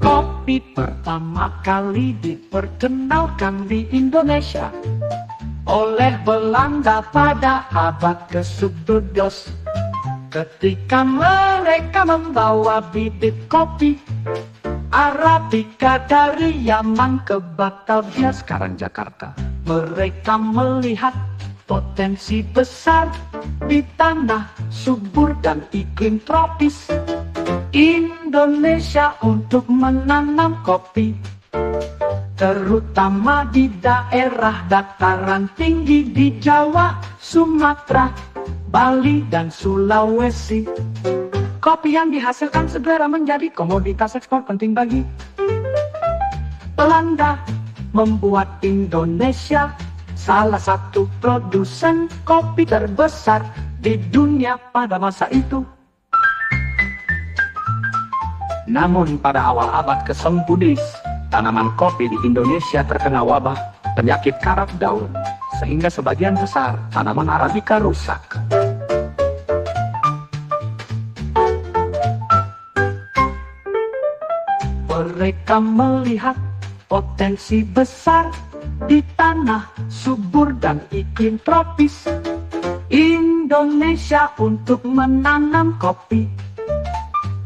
Kopi pertama kali diperkenalkan di Indonesia oleh Belanda pada abad ke-17. Ketika mereka membawa bibit kopi Arabica dari Yaman ke Batavia, sekarang Jakarta, mereka melihat potensi besar di tanah subur dan iklim tropis Indonesia untuk menanam kopi, terutama di daerah dataran tinggi di Jawa, Sumatera, Bali, dan Sulawesi. Kopi yang dihasilkan segera menjadi komoditas ekspor penting bagi Belanda, membuat Indonesia salah satu produsen kopi terbesar di dunia pada masa itu. Namun pada awal abad ke-19, tanaman kopi di Indonesia terkena wabah penyakit karat daun, sehingga sebagian besar tanaman Arabica rusak. Mereka melihat potensi besar di tanah subur dan iklim tropis Indonesia untuk menanam kopi,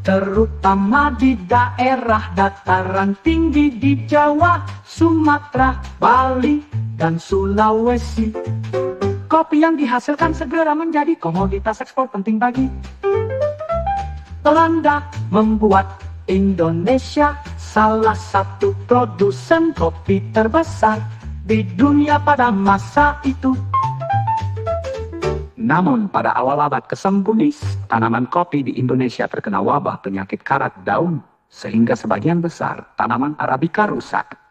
terutama di daerah dataran tinggi di Jawa, Sumatera, Bali, dan Sulawesi. Kopi yang dihasilkan segera menjadi komoditas ekspor penting bagi Belanda, membuat Indonesia salah satu produsen kopi terbesar di dunia pada masa itu. Namun pada awal abad ke-19, tanaman kopi di Indonesia terkena wabah penyakit karat daun, sehingga sebagian besar tanaman Arabica rusak.